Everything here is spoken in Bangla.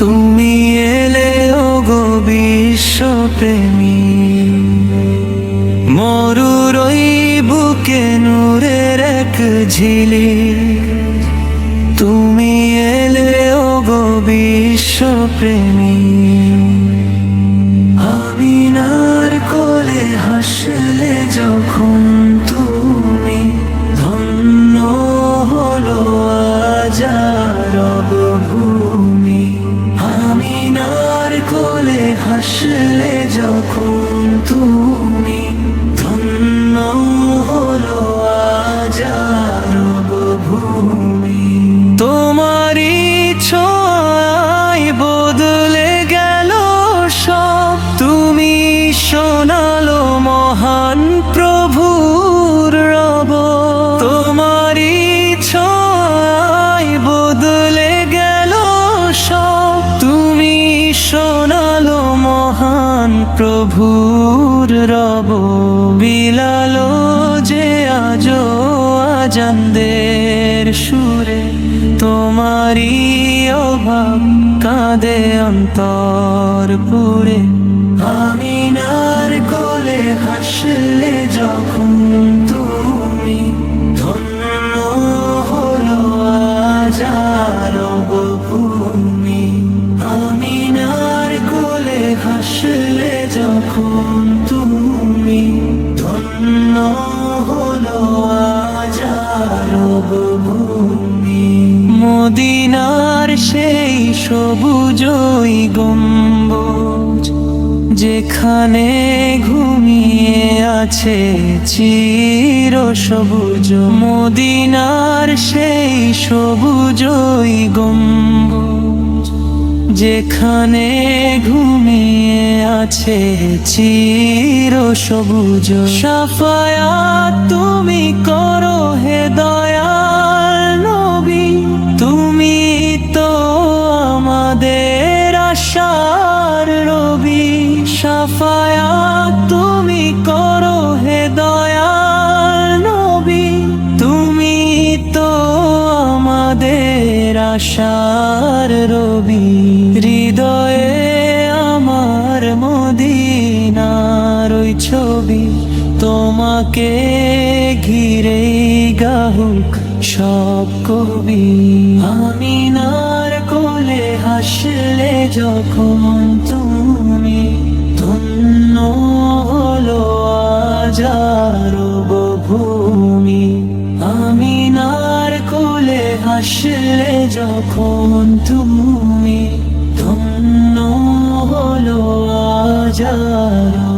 তুমি এলে ওগো বিশ্বপ্রেমী, মরুর ওই বুকে নূরের এক ঝিলিক। তুমি এলে ওগো বিশ্বপ্রেমী, আমিনার কোলে হাসলে যখন তুমি, ধন্য হলো আজ আরব ভূমি। আমিনার কোলে হাসলে যখন তুমি, ধন্য হলো আজ আরব ভূমি। তোমারই ছোঁয়ায় বদলে গেল সব, তুমি শোনালো মহান প্রভুর রব। তোমারই ছোঁয়ায় বদলে গেল সব, তুমি শোনালো মহান প্রভুর রব। বিলালো যে আজো আজানদের সুরে, তোমারই অভাব কাঁদে অন্তর পুরে। আমিনার কোলে হাসলে যখন তুমি, ধন্য হলো আজ আরব ভূমি। আমিনার কোলে হাসলে যখন তুমি, ধন্য হলো আজ আরব ভূমি। মদিনার সেই সবুজই গম্বুজ, যেখানে ঘুমিয়ে আছে চির সবুজ। মদিনার সেই সবুজই গম্বুজ, যেখানে ঘুমিয়ে আছে চির সবুজ। শাফায়াত তুমি করো হে দয়াল নবী, তুমি তো আমাদের আশার রবি। শাফায়াত তুমি করো হে দয়াল নবী, তুমি তো আমাদের আশার রবি। হৃদয়ে আমার মদিনার ওই ছবি, তোমাকে ঘিরেই গাহুক সব কবি। আমিনার কোলে হাসলে যখন তুমি, ধন্য হলো আজ আরব ভূমি। আমিনার কোলে হাসলে যখন তুমি, ধন্য হলো আজ আরব